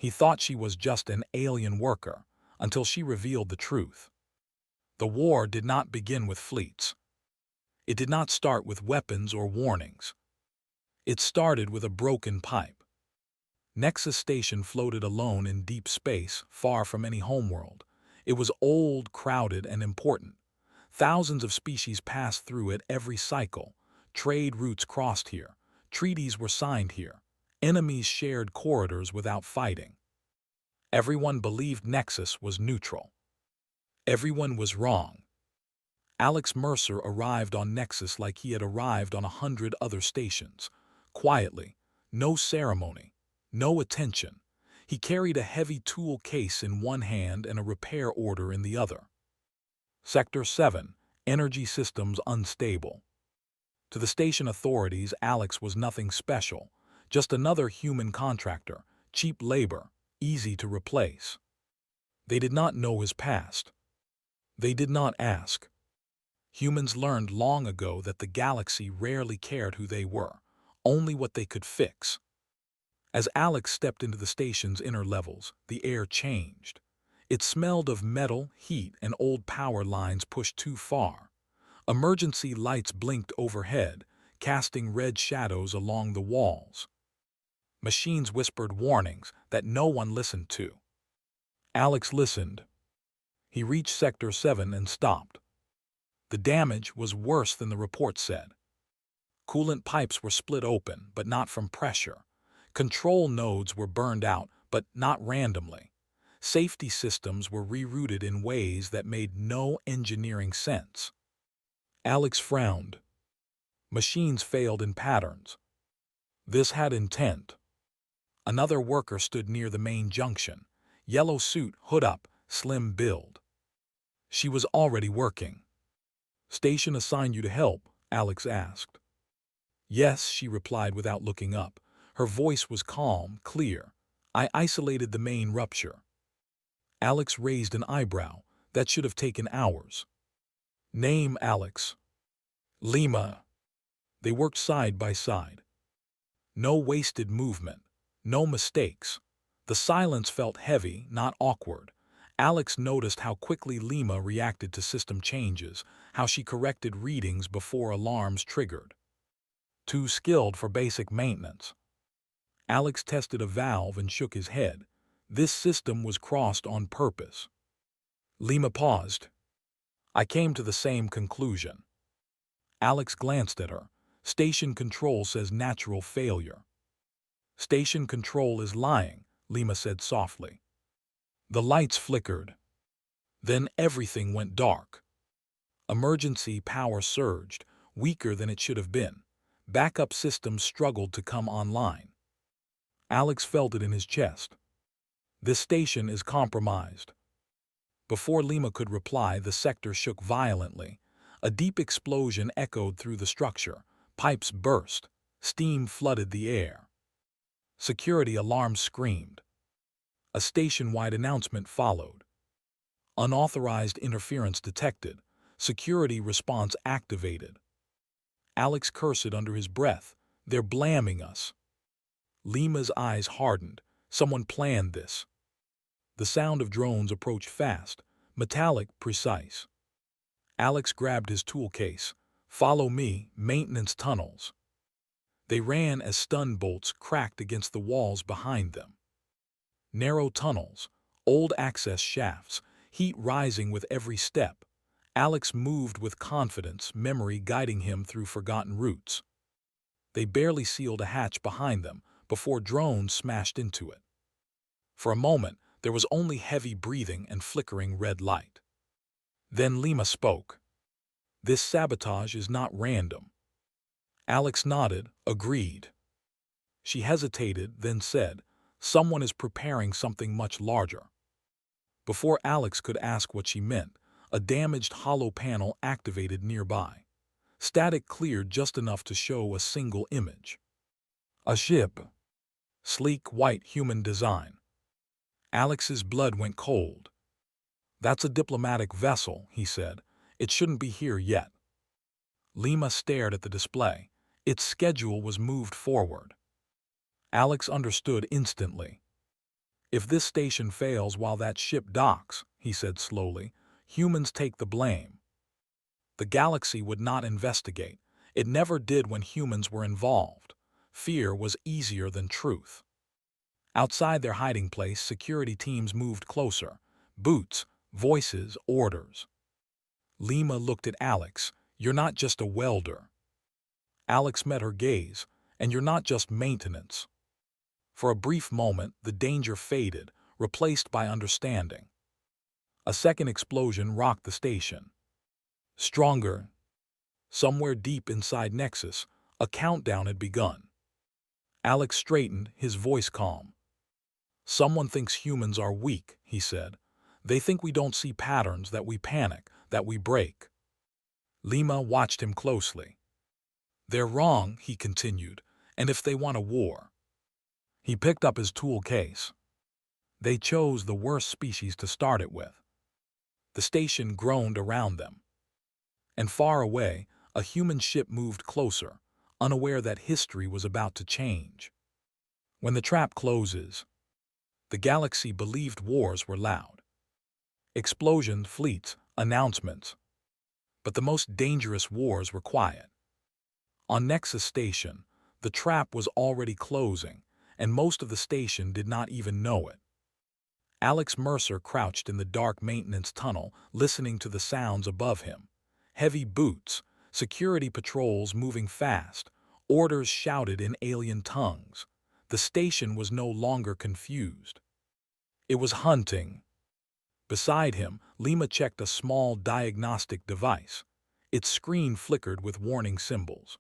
He thought she was just an alien worker, until she revealed the truth. The war did not begin with fleets. It did not start with weapons or warnings. It started with a broken pipe. Nexus Station floated alone in deep space, far from any homeworld. It was old, crowded, and important. Thousands of species passed through it every cycle. Trade routes crossed here. Treaties were signed here. Enemies shared corridors without fighting. Everyone believed Nexus was neutral. Everyone was wrong. Alex Mercer arrived on Nexus like he had arrived on 100 other stations. Quietly, no ceremony, no attention. He carried a heavy tool case in one hand and a repair order in the other. Sector 7, Energy Systems Unstable. To the station authorities, Alex was nothing special, just another human contractor, cheap labor, easy to replace. They did not know his past. They did not ask. Humans learned long ago that the galaxy rarely cared who they were, only what they could fix. As Alex stepped into the station's inner levels, the air changed. It smelled of metal, heat, and old power lines pushed too far. Emergency lights blinked overhead, casting red shadows along the walls. Machines whispered warnings that no one listened to. Alex listened. He reached Sector 7 and stopped. The damage was worse than the report said. Coolant pipes were split open, but not from pressure. Control nodes were burned out, but not randomly. Safety systems were rerouted in ways that made no engineering sense. Alex frowned. Machines failed in patterns. This had intent. Another worker stood near the main junction. Yellow suit, hood up, slim build. She was already working. "Station assigned you to help?" Alex asked. "Yes," she replied without looking up. Her voice was calm, clear. "I isolated the main rupture." Alex raised an eyebrow. That should have taken hours. "Name, Alex." "Lima." They worked side by side. No wasted movement. No mistakes. The silence felt heavy, not awkward. Alex noticed how quickly Lima reacted to system changes, how she corrected readings before alarms triggered. Too skilled for basic maintenance. Alex tested a valve and shook his head. This system was crossed on purpose. Lima paused. "I came to the same conclusion." Alex glanced at her. "Station control says natural failure." "Station control is lying," Lima said softly. The lights flickered. Then everything went dark. Emergency power surged, weaker than it should have been. Backup systems struggled to come online. Alex felt it in his chest. "This station is compromised." Before Lima could reply, the sector shook violently. A deep explosion echoed through the structure. Pipes burst. Steam flooded the air. Security alarms screamed. A station-wide announcement followed. "Unauthorized interference detected. Security response activated." Alex cursed under his breath. "They're blaming us." Lima's eyes hardened. Someone planned this. The sound of drones approached fast, metallic, precise. Alex grabbed his tool case. "Follow me, maintenance tunnels." They ran as stun bolts cracked against the walls behind them. Narrow tunnels, old access shafts, heat rising with every step. Alex moved with confidence, memory guiding him through forgotten routes. They barely sealed a hatch behind them before drones smashed into it. For a moment, there was only heavy breathing and flickering red light. Then Lima spoke. "This sabotage is not random." Alex nodded, agreed. She hesitated, then said, "Someone is preparing something much larger." Before Alex could ask what she meant, a damaged hollow panel activated nearby. Static cleared just enough to show a single image. A ship. Sleek, white, human design. Alex's blood went cold. "That's a diplomatic vessel," he said. "It shouldn't be here yet." Lima stared at the display. Its schedule was moved forward. Alex understood instantly. If this station fails while that ship docks, he said slowly, humans take the blame. The galaxy would not investigate. It never did when humans were involved. Fear was easier than truth. Outside their hiding place, security teams moved closer. Boots, voices, orders. Lima looked at Alex. You're not just a welder. Alex met her gaze. And you're not just maintenance. For a brief moment, the danger faded, replaced by understanding. A second explosion rocked the station. Stronger. Somewhere deep inside Nexus, a countdown had begun. Alex straightened, his voice calm. Someone thinks humans are weak, he said. They think we don't see patterns, that we panic, that we break. Lima watched him closely. They're wrong, he continued, and if they want a war. He picked up his tool case. They chose the worst species to start it with. The station groaned around them. And far away, a human ship moved closer, unaware that history was about to change. When the trap closes, the galaxy believed wars were loud. Explosions, fleets, announcements. But the most dangerous wars were quiet. On Nexus Station, the trap was already closing, and most of the station did not even know it. Alex Mercer crouched in the dark maintenance tunnel, listening to the sounds above him. Heavy boots, security patrols moving fast, orders shouted in alien tongues. The station was no longer confused. It was hunting. Beside him, Lima checked a small diagnostic device. Its screen flickered with warning symbols.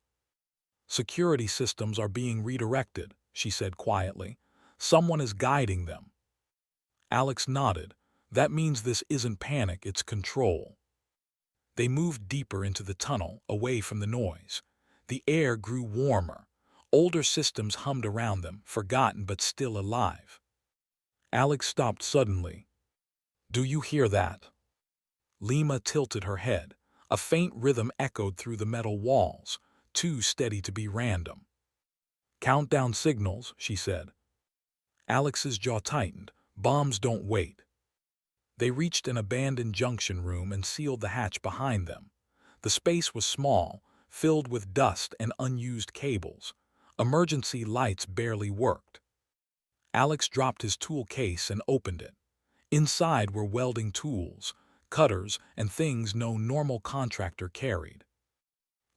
Security systems are being redirected, she said quietly. Someone is guiding them. Alex nodded. That means this isn't panic, it's control. They moved deeper into the tunnel, away from the noise. The air grew warmer. Older systems hummed around them, forgotten but still alive. Alex stopped suddenly. Do you hear that? Lima tilted her head. A faint rhythm echoed through the metal walls, too steady to be random. Countdown signals, she said. Alex's jaw tightened. Bombs don't wait. They reached an abandoned junction room and sealed the hatch behind them. The space was small, filled with dust and unused cables. Emergency lights barely worked. Alex dropped his tool case and opened it. Inside were welding tools, cutters, and things no normal contractor carried.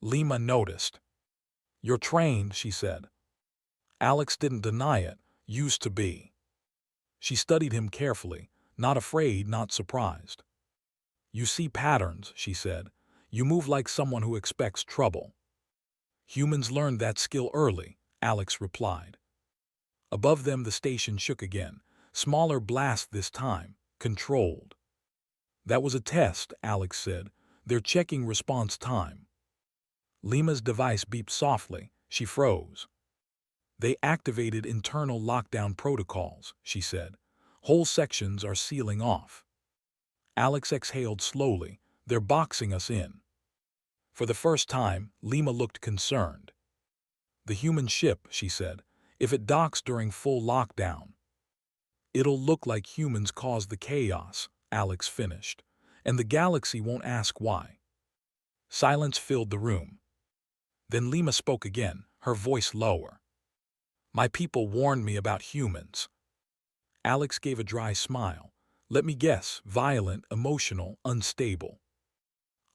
Lima noticed. You're trained, she said. Alex didn't deny it. Used to be. She studied him carefully, not afraid, not surprised. You see patterns, she said. You move like someone who expects trouble. Humans learned that skill early, Alex replied. Above them the station shook again. Smaller blast this time, controlled. That was a test, Alex said. They're checking response time. Lima's device beeped softly. She froze. They activated internal lockdown protocols, she said. Whole sections are sealing off. Alex exhaled slowly. They're boxing us in. For the first time, Lima looked concerned. The human ship, she said, if it docks during full lockdown. It'll look like humans caused the chaos, Alex finished, and the galaxy won't ask why. Silence filled the room. Then Lima spoke again, her voice lower. My people warned me about humans. Alex gave a dry smile. Let me guess, violent, emotional, unstable.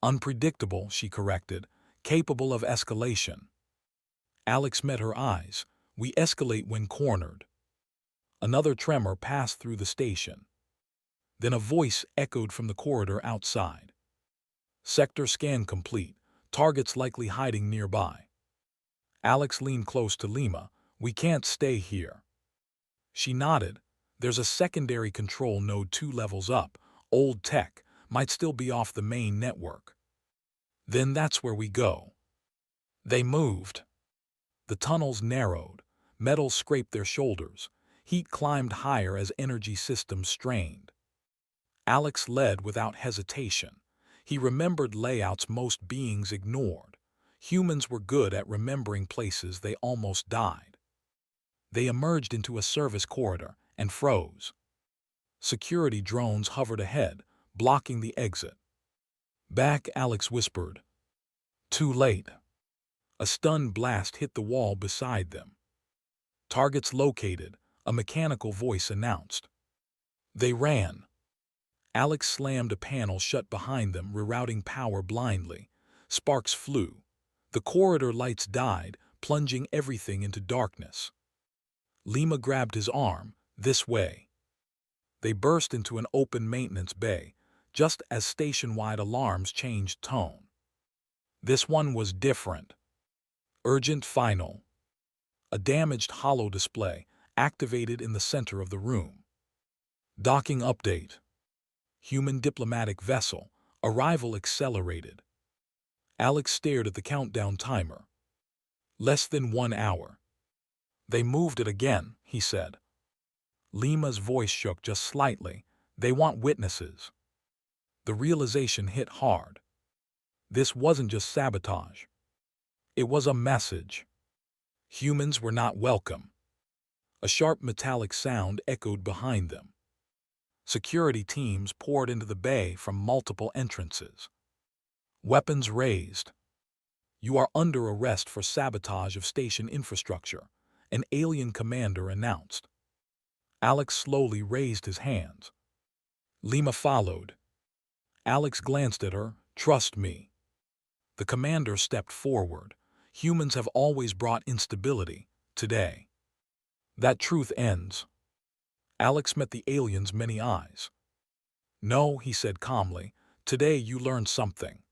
Unpredictable, she corrected, capable of escalation. Alex met her eyes. We escalate when cornered. Another tremor passed through the station. Then a voice echoed from the corridor outside. Sector scan complete. Targets likely hiding nearby. Alex leaned close to Lima. We can't stay here. She nodded. There's a secondary control node 2 levels up. Old tech. Might still be off the main network. Then that's where we go. They moved. The tunnels narrowed. Metal scraped their shoulders. Heat climbed higher as energy systems strained. Alex led without hesitation. He remembered layouts most beings ignored. Humans were good at remembering places they almost died. They emerged into a service corridor and froze. Security drones hovered ahead, blocking the exit. "Back," Alex whispered. Too late. A stunned blast hit the wall beside them. "Targets located," a mechanical voice announced. They ran. Alex slammed a panel shut behind them, rerouting power blindly. Sparks flew. The corridor lights died, plunging everything into darkness. Lima grabbed his arm. "This way." They burst into an open maintenance bay, just as station-wide alarms changed tone. This one was different. Urgent final. A damaged holo display activated in the center of the room. Docking update. Human diplomatic vessel. Arrival accelerated. Alex stared at the countdown timer. Less than 1 hour. "They moved it again," he said. Lima's voice shook just slightly. "They want witnesses." The realization hit hard. This wasn't just sabotage. It was a message. Humans were not welcome. A sharp metallic sound echoed behind them. Security teams poured into the bay from multiple entrances. Weapons raised. "You are under arrest for sabotage of station infrastructure," an alien commander announced. Alex slowly raised his hands. Lima followed. Alex glanced at her. "Trust me." The commander stepped forward. "Humans have always brought instability. Today, that truth ends." Alex met the alien's many eyes. "No," he said calmly. "Today you learned something."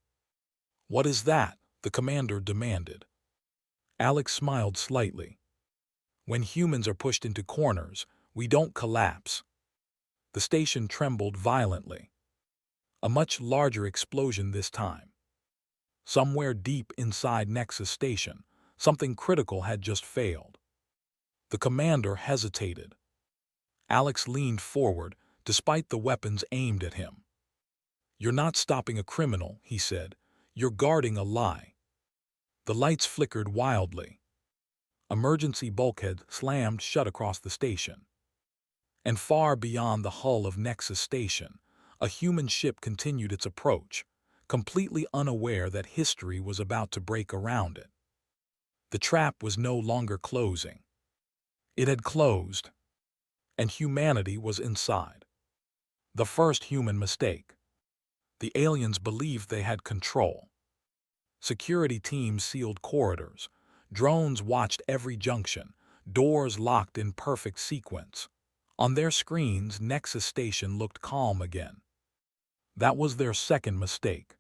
"What is that?" the commander demanded. Alex smiled slightly. "When humans are pushed into corners, we don't collapse." The station trembled violently. A much larger explosion this time. Somewhere deep inside Nexus Station, something critical had just failed. The commander hesitated. Alex leaned forward, despite the weapons aimed at him. "You're not stopping a criminal," he said. "You're guarding a lie." The lights flickered wildly. Emergency bulkheads slammed shut across the station. And far beyond the hull of Nexus Station, a human ship continued its approach, completely unaware that history was about to break around it. The trap was no longer closing. It had closed, and humanity was inside. The first human mistake. The aliens believed they had control. Security teams sealed corridors. Drones watched every junction, doors locked in perfect sequence. On their screens, Nexus Station looked calm again. That was their second mistake.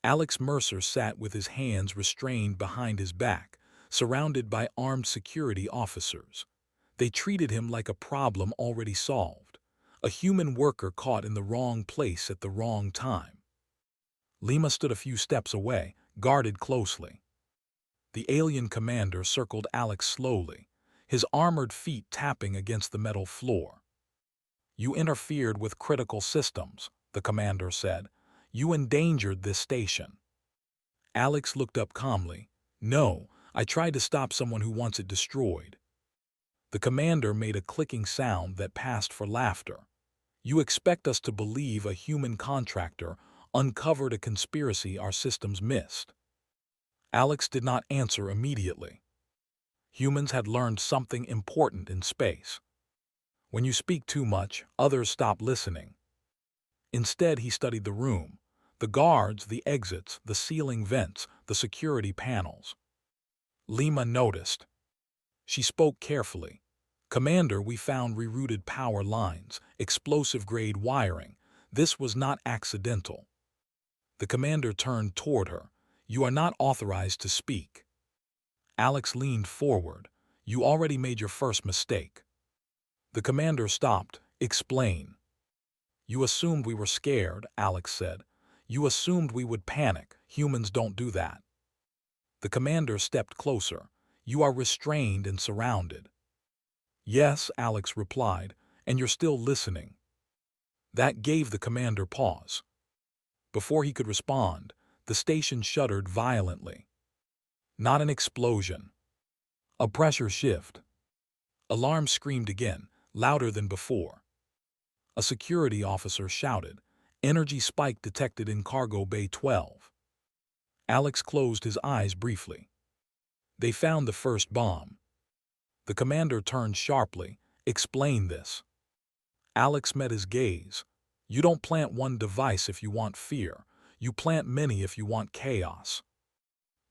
Alex Mercer sat with his hands restrained behind his back, surrounded by armed security officers. They treated him like a problem already solved, a human worker caught in the wrong place at the wrong time. Lima stood a few steps away, guarded closely. The alien commander circled Alex slowly, his armored feet tapping against the metal floor. "You interfered with critical systems," the commander said. "You endangered this station." Alex looked up calmly. "No, I tried to stop someone who wants it destroyed." The commander made a clicking sound that passed for laughter. "You expect us to believe a human contractor uncovered a conspiracy our systems missed?" Alex did not answer immediately. Humans had learned something important in space. When you speak too much, others stop listening. Instead, he studied the room, the guards, the exits, the ceiling vents, the security panels. Lima noticed. She spoke carefully. "Commander, we found rerouted power lines, explosive-grade wiring. This was not accidental." The commander turned toward her. "You are not authorized to speak." Alex leaned forward. "You already made your first mistake." The commander stopped. "Explain." "You assumed we were scared," Alex said. "You assumed we would panic. Humans don't do that." The commander stepped closer. "You are restrained and surrounded." "Yes," Alex replied, "and you're still listening." That gave the commander pause. Before he could respond, the station shuddered violently. Not an explosion. A pressure shift. Alarm screamed again, louder than before. A security officer shouted. Energy spike detected in cargo bay 12. Alex closed his eyes briefly. They found the first bomb. The commander turned sharply. Explain this. Alex met his gaze. You don't plant one device if you want fear. You plant many if you want chaos.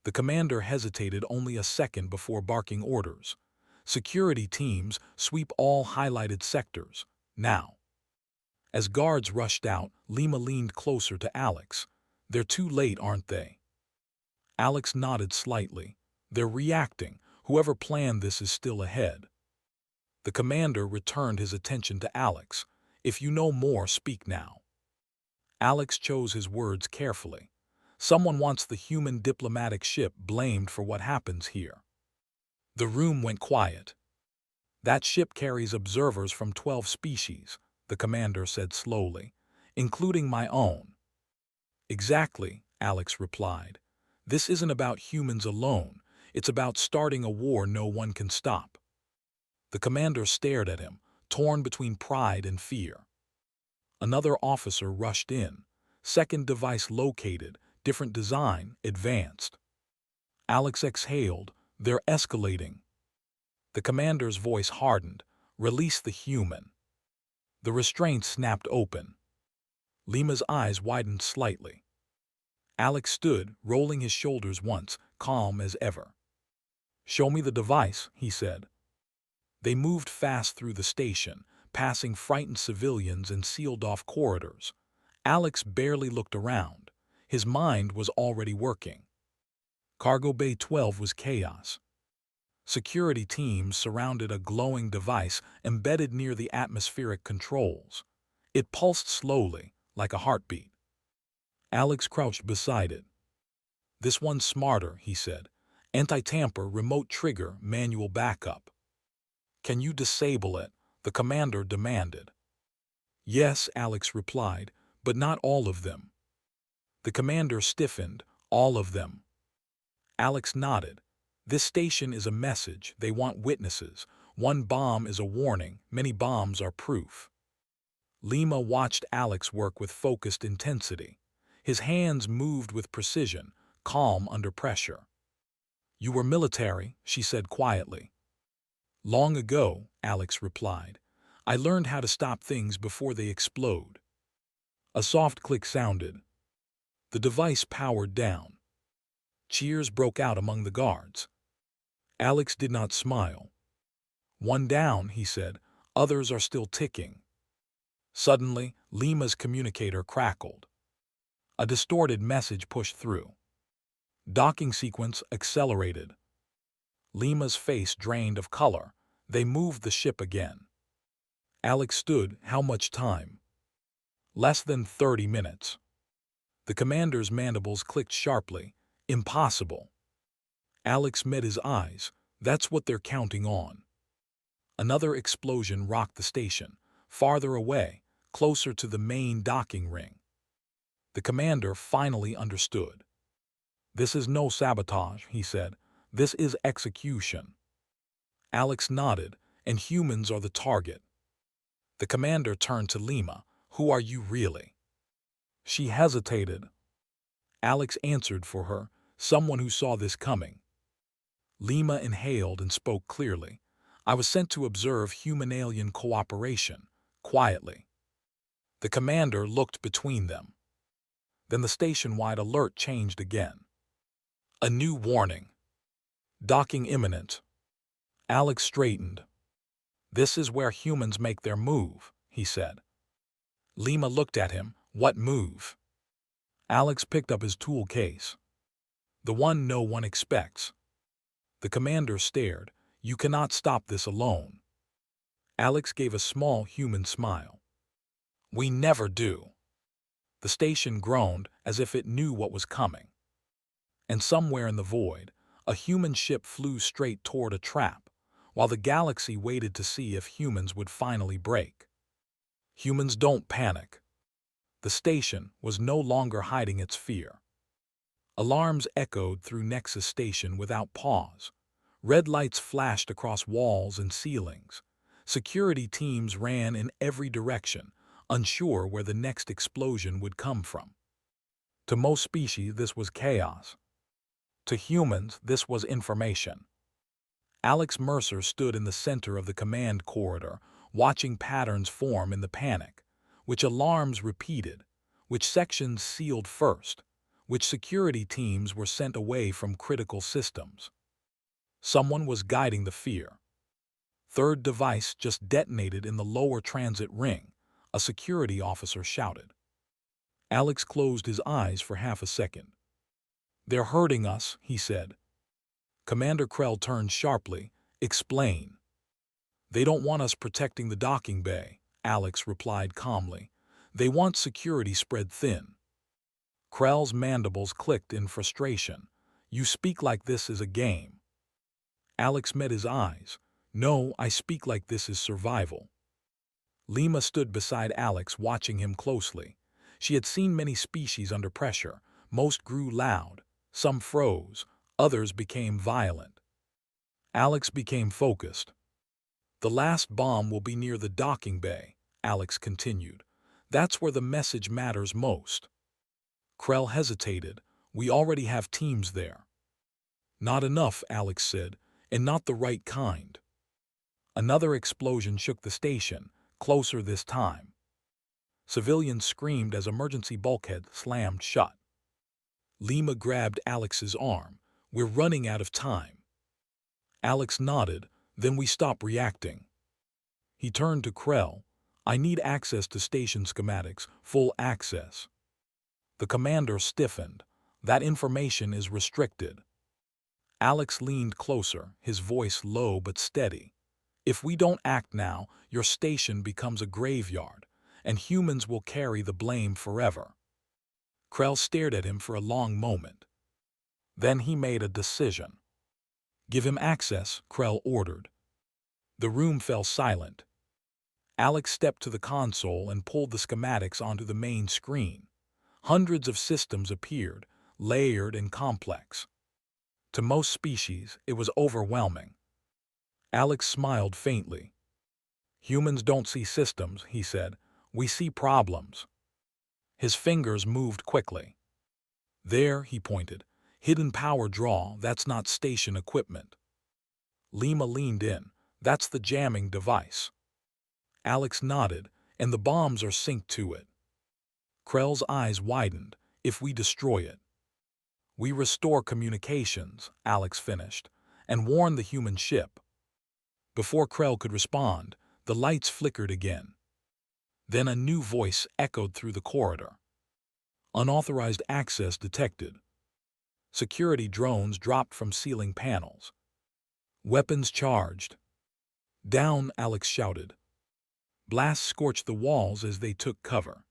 The commander hesitated only a second before barking orders. Security teams, sweep all highlighted sectors. Now. As guards rushed out, Lima leaned closer to Alex. They're too late, aren't they? Alex nodded slightly. They're reacting. Whoever planned this is still ahead. The commander returned his attention to Alex. If you know more, speak now. Alex chose his words carefully. Someone wants the human diplomatic ship blamed for what happens here. The room went quiet. That ship carries observers from 12 species, the commander said slowly, including my own. Exactly, Alex replied. This isn't about humans alone. It's about starting a war no one can stop. The commander stared at him, torn between pride and fear. Another officer rushed in. Second device located, different design, advanced. Alex exhaled. They're escalating. The commander's voice hardened. Release the human. The restraint snapped open. Lima's eyes widened slightly. Alex stood, rolling his shoulders once, calm as ever. Show me the device, he said. They moved fast through the station, passing frightened civilians and sealed-off corridors. Alex barely looked around. His mind was already working. Cargo Bay 12 was chaos. Security teams surrounded a glowing device embedded near the atmospheric controls. It pulsed slowly, like a heartbeat. Alex crouched beside it. This one's smarter, he said. Anti-tamper, remote trigger, manual backup. Can you disable it? The commander demanded. Yes, Alex replied, but not all of them. The commander stiffened. All of them. Alex nodded. This station is a message. They want witnesses. One bomb is a warning. Many bombs are proof. Lima watched Alex work with focused intensity. His hands moved with precision, calm under pressure. You were military, she said quietly. Long ago, Alex replied. I learned how to stop things before they explode. A soft click sounded. The device powered down. Cheers broke out among the guards. Alex did not smile. One down, he said. Others are still ticking. Suddenly, Lima's communicator crackled. A distorted message pushed through. Docking sequence accelerated. Lima's face drained of color. They moved the ship again. Alex stood. How much time? Less than 30 minutes. The commander's mandibles clicked sharply. Impossible. Alex met his eyes. That's what they're counting on. Another explosion rocked the station, farther away, closer to the main docking ring. The commander finally understood. This is no sabotage, he said. This is execution. Alex nodded, and humans are the target. The commander turned to Lima. Who are you really? She hesitated. Alex answered for her, someone who saw this coming. Lima inhaled and spoke clearly. I was sent to observe human-alien cooperation, quietly. The commander looked between them. Then the station-wide alert changed again. A new warning. Docking imminent. Alex straightened. This is where humans make their move, he said. Lima looked at him. What move? Alex picked up his tool case. The one no one expects. The commander stared. You cannot stop this alone. Alex gave a small human smile. We never do. The station groaned as if it knew what was coming. And somewhere in the void, a human ship flew straight toward a trap, while the galaxy waited to see if humans would finally break. Humans don't panic. The station was no longer hiding its fear. Alarms echoed through Nexus Station without pause. Red lights flashed across walls and ceilings. Security teams ran in every direction, unsure where the next explosion would come from. To most species, this was chaos. To humans, this was information. Alex Mercer stood in the center of the command corridor, watching patterns form in the panic, which alarms repeated, which sections sealed first, which security teams were sent away from critical systems. Someone was guiding the fear. Third device just detonated in the lower transit ring, a security officer shouted. Alex closed his eyes for half a second. "They're hurting us," he said. Commander Krell turned sharply. "Explain." "They don't want us protecting the docking bay," Alex replied calmly. "They want security spread thin." Krell's mandibles clicked in frustration. "You speak like this is a game." Alex met his eyes. "No, I speak like this is survival." Lima stood beside Alex, watching him closely. She had seen many species under pressure. Most grew loud, some froze, others became violent. Alex became focused. "The last bomb will be near the docking bay," Alex continued. "That's where the message matters most." Krell hesitated. "We already have teams there." "Not enough," Alex said, "and not the right kind." Another explosion shook the station, closer this time. Civilians screamed as emergency bulkheads slammed shut. Lima grabbed Alex's arm. "We're running out of time." Alex nodded. "Then we stop reacting." He turned to Krell. "I need access to station schematics, full access." The commander stiffened. "That information is restricted." Alex leaned closer, his voice low but steady. "If we don't act now, your station becomes a graveyard, and humans will carry the blame forever." Krell stared at him for a long moment. Then he made a decision. "Give him access," Krell ordered. The room fell silent. Alex stepped to the console and pulled the schematics onto the main screen. Hundreds of systems appeared, layered and complex. To most species, it was overwhelming. Alex smiled faintly. "Humans don't see systems," he said. "We see problems." His fingers moved quickly. "There," he pointed. "Hidden power draw, that's not station equipment." Lima leaned in. "That's the jamming device." Alex nodded. "And the bombs are synced to it." Krell's eyes widened. "If we destroy it." "We restore communications," Alex finished, "and warn the human ship." Before Krell could respond, the lights flickered again. Then a new voice echoed through the corridor. "Unauthorized access detected." Security drones dropped from ceiling panels. "Weapons charged." "Down," Alex shouted. Blasts scorched the walls as they took cover.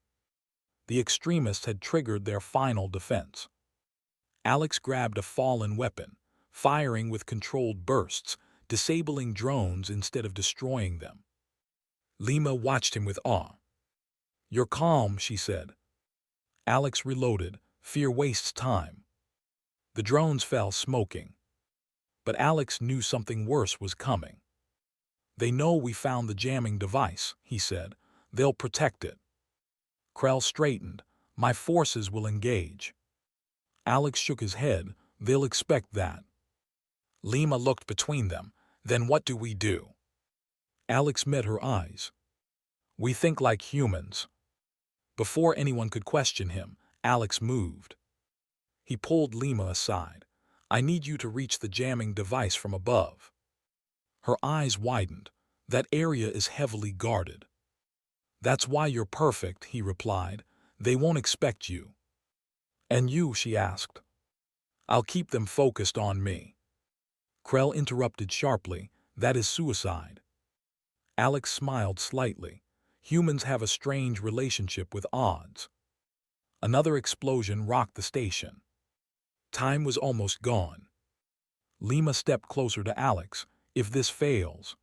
The extremists had triggered their final defense. Alex grabbed a fallen weapon, firing with controlled bursts, disabling drones instead of destroying them. Lima watched him with awe. "You're calm," she said. Alex reloaded. "Fear wastes time." The drones fell smoking. But Alex knew something worse was coming. "They know we found the jamming device," he said. "They'll protect it." Krell straightened. "My forces will engage." Alex shook his head. "They'll expect that." Lima looked between them. "Then what do we do?" Alex met her eyes. "We think like humans." Before anyone could question him, Alex moved. He pulled Lima aside. "I need you to reach the jamming device from above." Her eyes widened. "That area is heavily guarded." "That's why you're perfect," he replied. "They won't expect you." "And you?" she asked. "I'll keep them focused on me." Krell interrupted sharply. "That is suicide." Alex smiled slightly. "Humans have a strange relationship with odds." Another explosion rocked the station. Time was almost gone. Lima stepped closer to Alex. "If this fails."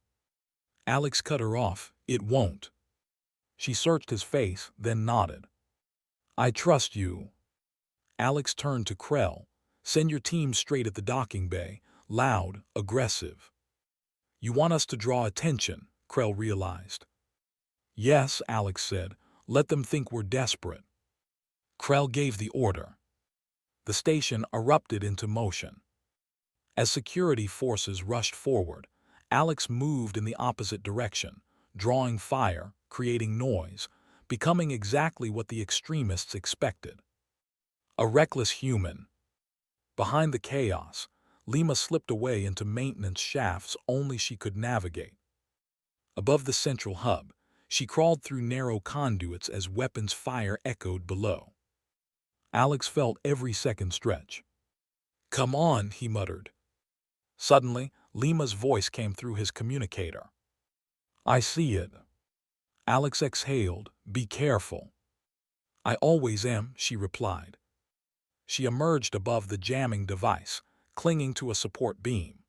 Alex cut her off. "It won't." She searched his face, then nodded. "I trust you." Alex turned to Krell. "Send your team straight at the docking bay. Loud, aggressive." "You want us to draw attention," Krell realized. "Yes," Alex said. Let them think we're desperate. Krell gave the order. The station erupted into motion. As security forces rushed forward, Alex moved in the opposite direction, drawing fire, creating noise, becoming exactly what the extremists expected. A reckless human. Behind the chaos, Lima slipped away into maintenance shafts only she could navigate. Above the central hub, she crawled through narrow conduits as weapons fire echoed below. Alex felt every second stretch. "Come on," he muttered. Suddenly, Lima's voice came through his communicator. "I see it." Alex exhaled. "Be careful." "I always am," she replied. She emerged above the jamming device, clinging to a support beam.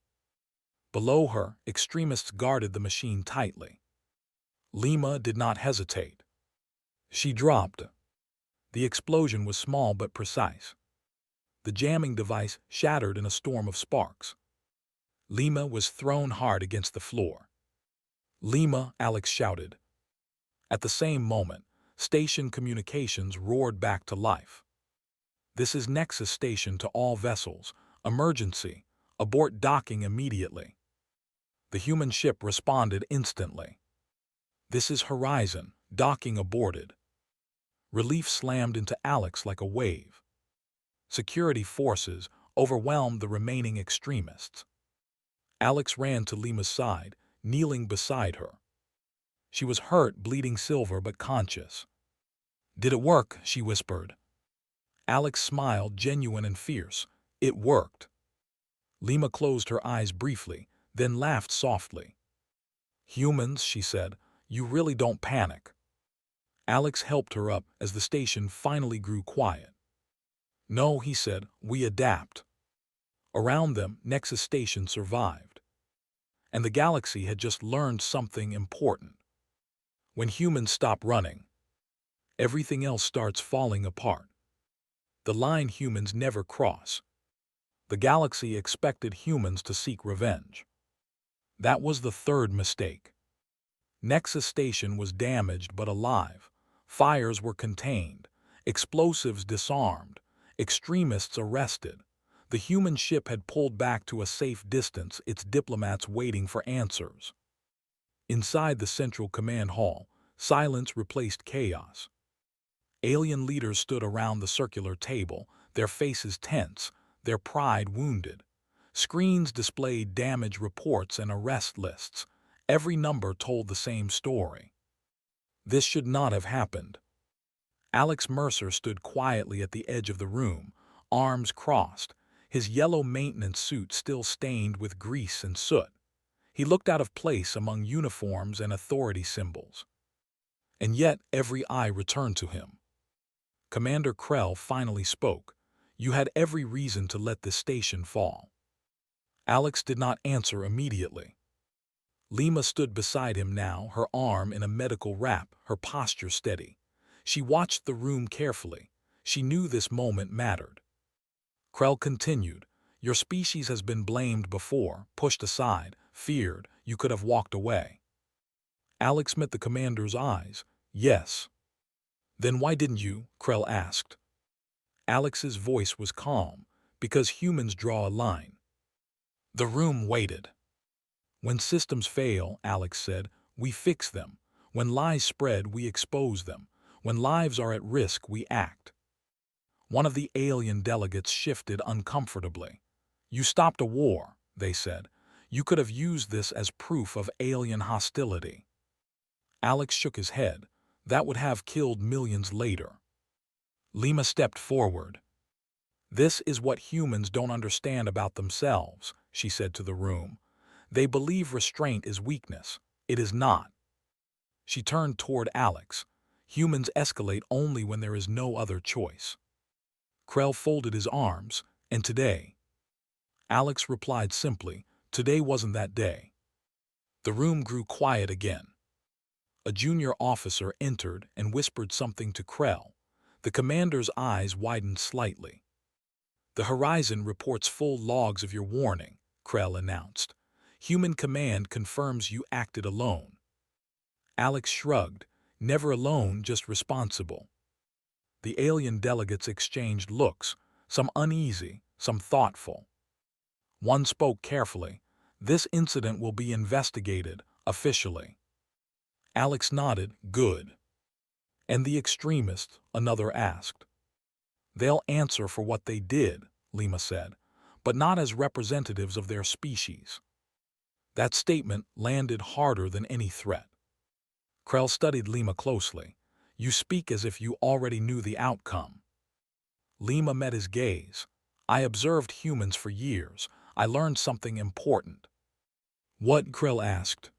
Below her, extremists guarded the machine tightly. Lima did not hesitate. She dropped. The explosion was small but precise. The jamming device shattered in a storm of sparks. Lima was thrown hard against the floor. "Lima," Alex shouted. At the same moment, station communications roared back to life. "This is Nexus Station to all vessels. Emergency. Abort docking immediately." The human ship responded instantly. "This is Horizon. Docking aborted." Relief slammed into Alex like a wave. Security forces overwhelmed the remaining extremists. Alex ran to Lima's side, kneeling beside her. She was hurt, bleeding silver, but conscious. "Did it work?" she whispered. Alex smiled, genuine and fierce. "It worked." Lima closed her eyes briefly, then laughed softly. "Humans," she said, "you really don't panic." Alex helped her up as the station finally grew quiet. "No," he said, "we adapt." Around them, Nexus Station survived. And the galaxy had just learned something important. When humans stop running, everything else starts falling apart. The line humans never cross. The galaxy expected humans to seek revenge. That was the third mistake. Nexus Station was damaged but alive. Fires were contained, explosives disarmed, extremists arrested. The human ship had pulled back to a safe distance, its diplomats waiting for answers. Inside the central command hall, silence replaced chaos. Alien leaders stood around the circular table, their faces tense, their pride wounded. Screens displayed damage reports and arrest lists. Every number told the same story. This should not have happened. Alex Mercer stood quietly at the edge of the room, arms crossed, his yellow maintenance suit still stained with grease and soot. He looked out of place among uniforms and authority symbols. And yet every eye returned to him. Commander Krell finally spoke. "You had every reason to let this station fall." Alex did not answer immediately. Lima stood beside him now, her arm in a medical wrap, her posture steady. She watched the room carefully. She knew this moment mattered. Krell continued, "Your species has been blamed before, pushed aside, feared. You could have walked away." Alex met the commander's eyes. "Yes." "Then why didn't you?" Krell asked. Alex's voice was calm. "Because humans draw a line." The room waited. "When systems fail," Alex said, "we fix them. When lies spread, we expose them. When lives are at risk, we act." One of the alien delegates shifted uncomfortably. "You stopped a war," they said. "You could have used this as proof of alien hostility." Alex shook his head. "That would have killed millions later." Lima stepped forward. "This is what humans don't understand about themselves," she said to the room. "They believe restraint is weakness. It is not." She turned toward Alex. "Humans escalate only when there is no other choice." Krell folded his arms. "And today?" Alex replied simply, "Today wasn't that day." The room grew quiet again. A junior officer entered and whispered something to Krell. The commander's eyes widened slightly. "The Horizon reports full logs of your warning," Krell announced. "Human command confirms you acted alone." Alex shrugged. Never alone, just responsible. The alien delegates exchanged looks, some uneasy, some thoughtful. One spoke carefully. "This incident will be investigated, officially." Alex nodded. "Good." "And the extremists?" another asked. "They'll answer for what they did," Lima said, "but not as representatives of their species." That statement landed harder than any threat. Krell studied Lima closely. "You speak as if you already knew the outcome." Lima met his gaze. "I observed humans for years. I learned something important." "What?" Krell asked.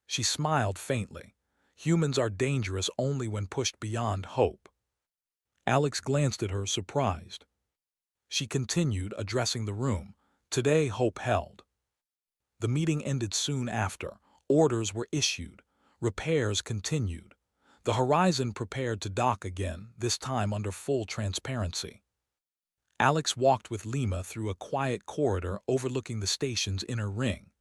She smiled faintly. "Humans are dangerous only when pushed beyond hope." Alex glanced at her, surprised. She continued, addressing the room. "Today hope held." The meeting ended soon after. Orders were issued. Repairs continued. The Horizon prepared to dock again, this time under full transparency. Alex walked with Lima through a quiet corridor overlooking the station's inner ring.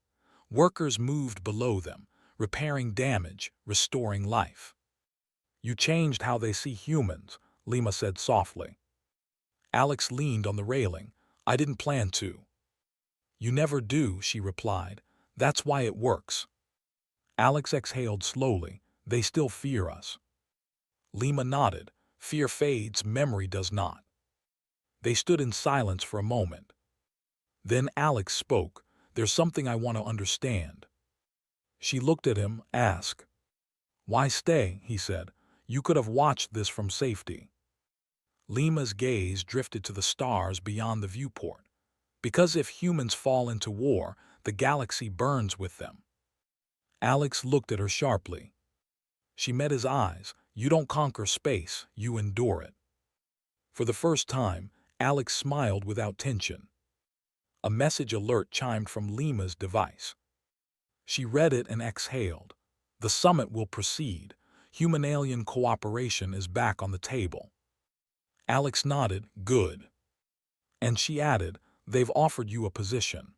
Workers moved below them, repairing damage, restoring life. "You changed how they see humans," Lima said softly. Alex leaned on the railing. "I didn't plan to." "You never do," she replied. "That's why it works." Alex exhaled slowly. "They still fear us." Lima nodded. "Fear fades, memory does not." They stood in silence for a moment. Then Alex spoke. "There's something I want to understand." She looked at him. "Ask." "Why stay?" he said. "You could have watched this from safety." Lima's gaze drifted to the stars beyond the viewport. "Because if humans fall into war, the galaxy burns with them." Alex looked at her sharply. She met his eyes. "You don't conquer space, you endure it." For the first time, Alex smiled without tension. A message alert chimed from Lima's device. She read it and exhaled. "The summit will proceed. Human-alien cooperation is back on the table." Alex nodded. "Good." And she added, "They've offered you a position."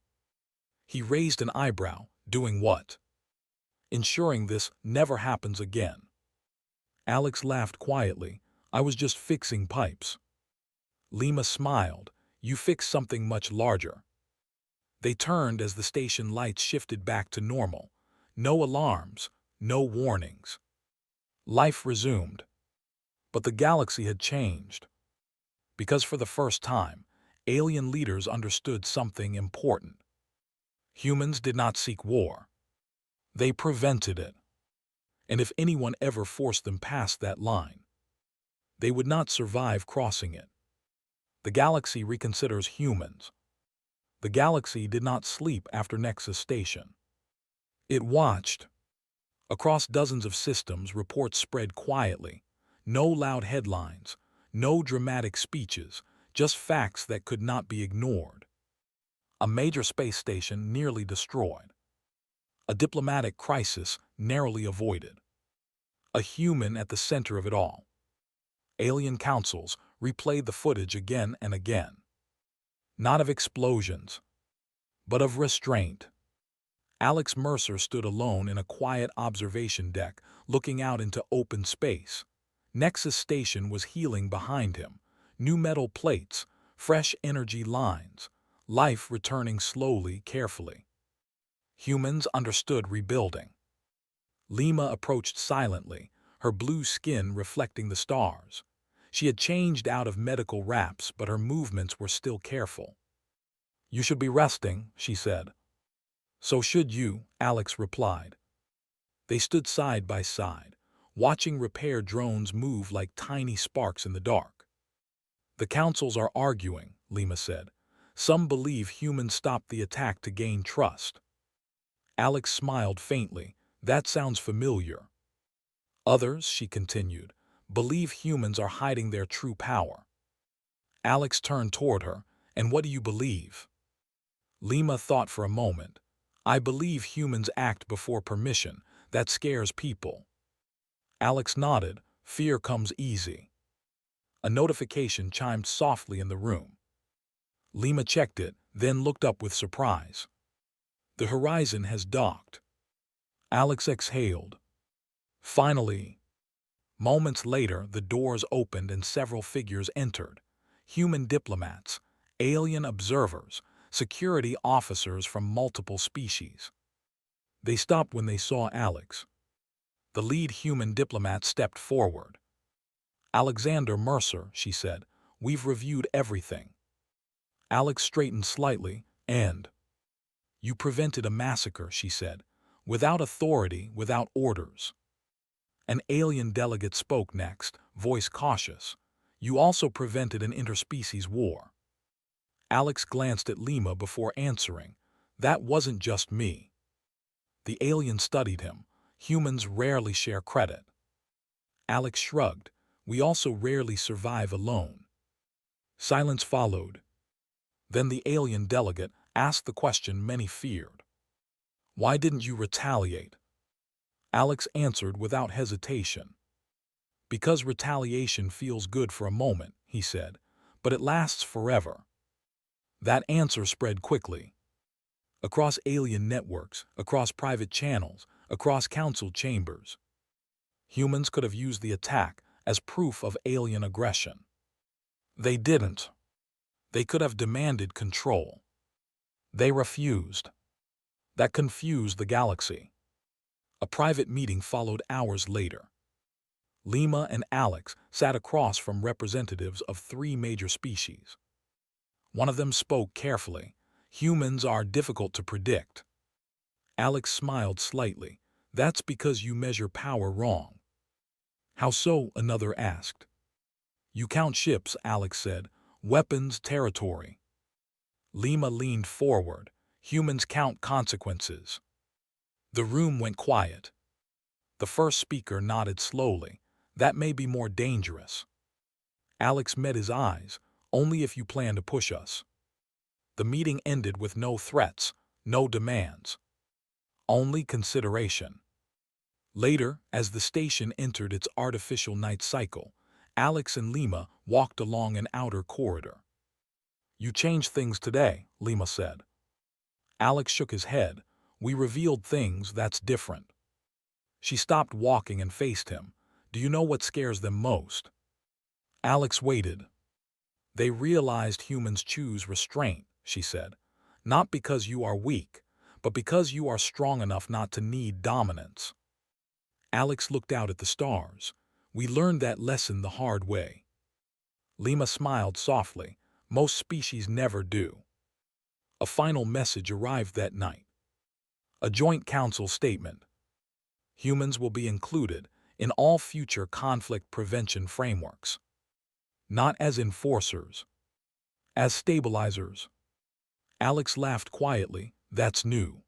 He raised an eyebrow. "Doing what?" "Ensuring this never happens again." Alex laughed quietly. "I was just fixing pipes." Lima smiled. "You fixed something much larger." They turned as the station lights shifted back to normal. No alarms, no warnings. Life resumed. But the galaxy had changed. Because for the first time, alien leaders understood something important. Humans did not seek war. They prevented it. And if anyone ever forced them past that line, they would not survive crossing it. The galaxy reconsiders humans. The galaxy did not sleep after Nexus Station. It watched. Across dozens of systems, reports spread quietly. No loud headlines, no dramatic speeches, just facts that could not be ignored. A major space station nearly destroyed. A diplomatic crisis narrowly avoided. A human at the center of it all. Alien councils replayed the footage again and again. Not of explosions, but of restraint. Alex Mercer stood alone in a quiet observation deck, looking out into open space. Nexus Station was healing behind him. New metal plates, fresh energy lines, life returning slowly, carefully. Humans understood rebuilding. Lima approached silently, her blue skin reflecting the stars. She had changed out of medical wraps, but her movements were still careful. "You should be resting," she said. "So should you," Alex replied. They stood side by side, watching repair drones move like tiny sparks in the dark. "The councils are arguing," Lima said. "Some believe humans stopped the attack to gain trust." Alex smiled faintly. "That sounds familiar." "Others," she continued, "believe humans are hiding their true power." Alex turned toward her. "And what do you believe?" Lima thought for a moment. "I believe humans act before permission. That scares people." Alex nodded. "Fear comes easy." A notification chimed softly in the room. Lima checked it, then looked up with surprise. "The Horizon has docked." Alex exhaled. "Finally." Moments later, the doors opened and several figures entered. Human diplomats, alien observers, security officers from multiple species. They stopped when they saw Alex. The lead human diplomat stepped forward. "Alexander Mercer," she said, "we've reviewed everything." Alex straightened slightly, and "You prevented a massacre," she said, "without authority, without orders." An alien delegate spoke next, voice cautious. "You also prevented an interspecies war." Alex glanced at Lima before answering. "That wasn't just me." The alien studied him. "Humans rarely share credit." Alex shrugged. "We also rarely survive alone." Silence followed. Then the alien delegate asked the question many feared. "Why didn't you retaliate?" Alex answered without hesitation. "Because retaliation feels good for a moment," he said, "but it lasts forever." That answer spread quickly. Across alien networks, across private channels, across council chambers. Humans could have used the attack as proof of alien aggression. They didn't. They could have demanded control. They refused. That confused the galaxy. A private meeting followed hours later. Lima and Alex sat across from representatives of 3 major species. One of them spoke carefully. "Humans are difficult to predict." Alex smiled slightly. "That's because you measure power wrong." "How so?" another asked. "You count ships," Alex said. "Weapons, territory." Lima leaned forward. "Humans count consequences." The room went quiet. The first speaker nodded slowly. "That may be more dangerous." Alex met his eyes. "Only if you plan to push us." The meeting ended with no threats, no demands. Only consideration. Later, as the station entered its artificial night cycle, Alex and Lima walked along an outer corridor. "You changed things today," Lima said. Alex shook his head. "We revealed things that's different." She stopped walking and faced him. "Do you know what scares them most?" Alex waited. "They realized humans choose restraint," she said. "Not because you are weak, but because you are strong enough not to need dominance." Alex looked out at the stars. "We learned that lesson the hard way." Lima smiled softly. "Most species never do." A final message arrived that night. A joint council statement. Humans will be included in all future conflict prevention frameworks. Not as enforcers, as stabilizers. Alex laughed quietly. "That's new."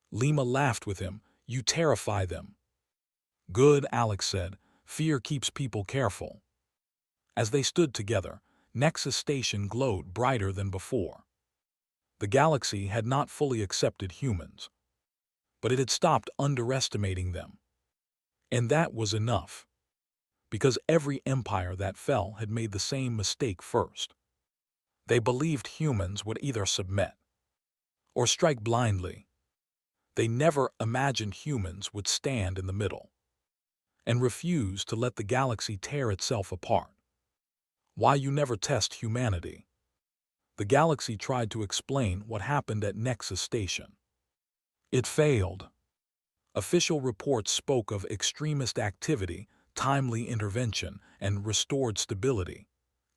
Lima laughed with him. "You terrify them." "Good," Alex said. "Fear keeps people careful." As they stood together, Nexus Station glowed brighter than before. The galaxy had not fully accepted humans, but it had stopped underestimating them. And that was enough. Because every empire that fell had made the same mistake first. They believed humans would either submit or strike blindly. They never imagined humans would stand in the middle and refuse to let the galaxy tear itself apart. "Why you never test humanity?" The galaxy tried to explain what happened at Nexus Station. It failed. Official reports spoke of extremist activity, timely intervention, and restored stability.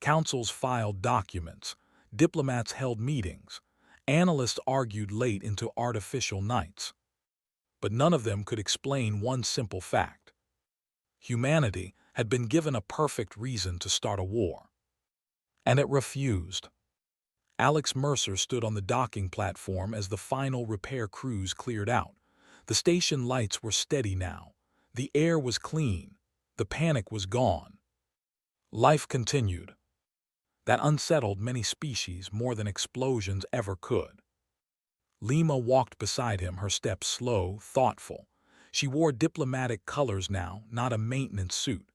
Councils filed documents. Diplomats held meetings. Analysts argued late into artificial nights. But none of them could explain one simple fact. Humanity had been given a perfect reason to start a war. And it refused. Alex Mercer stood on the docking platform as the final repair crews cleared out. The station lights were steady now. The air was clean. The panic was gone. Life continued. That unsettled many species more than explosions ever could. Lima walked beside him, her steps slow, thoughtful. She wore diplomatic colors now, not a maintenance suit.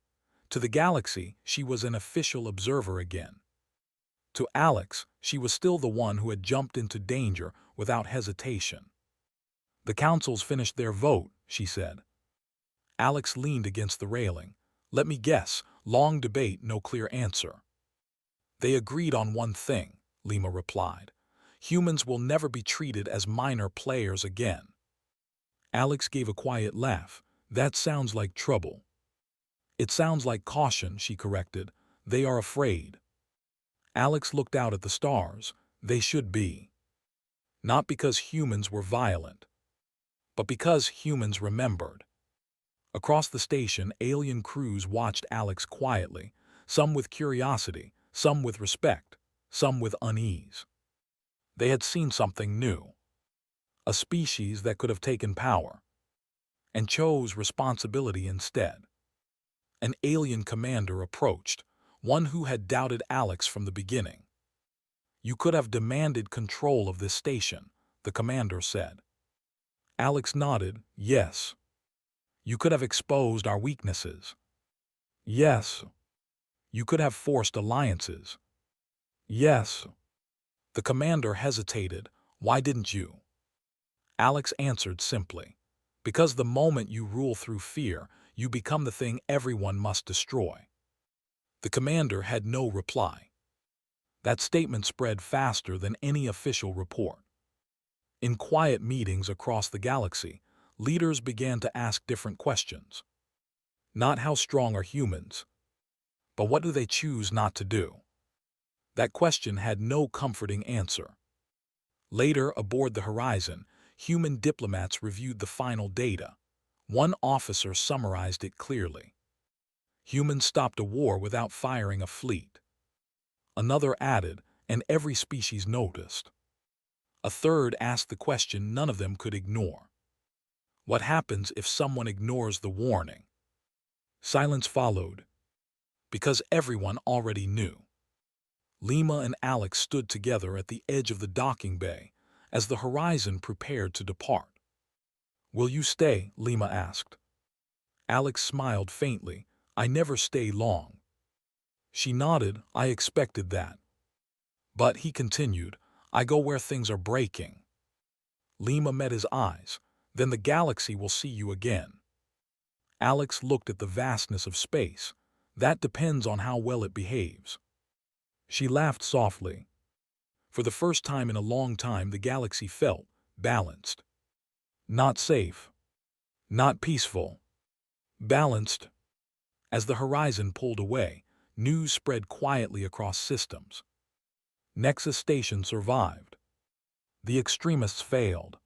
To the galaxy, she was an official observer again. To Alex, she was still the one who had jumped into danger without hesitation. "The councils finished their vote," she said. Alex leaned against the railing. Let me guess, long debate, no clear answer. They agreed on one thing, Lima replied. Humans will never be treated as minor players again. Alex gave a quiet laugh. That sounds like trouble. It sounds like caution, she corrected. They are afraid. Alex looked out at the stars. They should be. Not because humans were violent, but because humans remembered. Across the station, alien crews watched Alex quietly, some with curiosity, some with respect, some with unease. They had seen something new, a species that could have taken power, and chose responsibility instead. An alien commander approached, one who had doubted Alex from the beginning. You could have demanded control of this station, the commander said. Alex nodded, yes. You could have exposed our weaknesses. Yes. You could have forced alliances. Yes. The commander hesitated. Why didn't you? Alex answered simply. Because the moment you rule through fear, you become the thing everyone must destroy. The commander had no reply. That statement spread faster than any official report. In quiet meetings across the galaxy, leaders began to ask different questions. Not how strong are humans, but what do they choose not to do? That question had no comforting answer. Later, aboard the Horizon, human diplomats reviewed the final data. One officer summarized it clearly. Humans stopped a war without firing a fleet. Another added, and every species noticed. A third asked the question none of them could ignore. What happens if someone ignores the warning? Silence followed, because everyone already knew. Lima and Alex stood together at the edge of the docking bay as the Horizon prepared to depart. Will you stay? Lima asked. Alex smiled faintly. I never stay long. She nodded. I expected that. But, he continued, I go where things are breaking. Lima met his eyes. Then the galaxy will see you again. Alex looked at the vastness of space. That depends on how well it behaves. She laughed softly. For the first time in a long time, the galaxy felt balanced. Not safe. Not peaceful. Balanced. As the Horizon pulled away, news spread quietly across systems. Nexus Station survived. The extremists failed.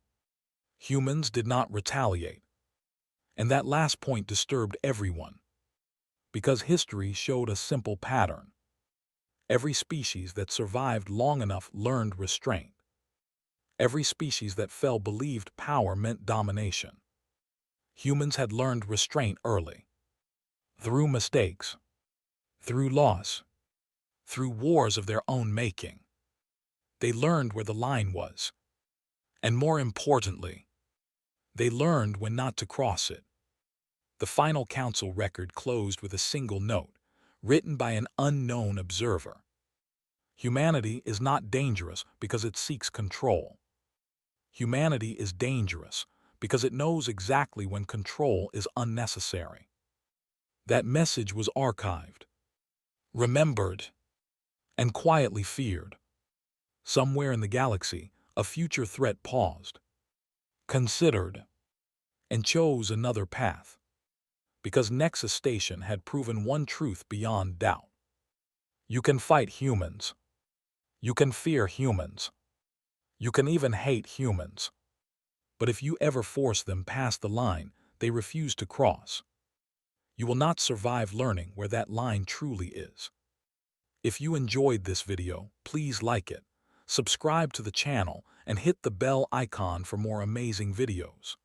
Humans did not retaliate. And that last point disturbed everyone. Because history showed a simple pattern. Every species that survived long enough learned restraint. Every species that fell believed power meant domination. Humans had learned restraint early. Through mistakes. Through loss. Through wars of their own making. They learned where the line was. And more importantly, they learned when not to cross it. The final council record closed with a single note, written by an unknown observer. Humanity is not dangerous because it seeks control. Humanity is dangerous because it knows exactly when control is unnecessary. That message was archived, remembered, and quietly feared. Somewhere in the galaxy, a future threat paused, considered, and chose another path. Because Nexus Station had proven one truth beyond doubt. You can fight humans. You can fear humans. You can even hate humans. But if you ever force them past the line they refuse to cross, you will not survive learning where that line truly is. If you enjoyed this video, please like it, subscribe to the channel, and hit the bell icon for more amazing videos.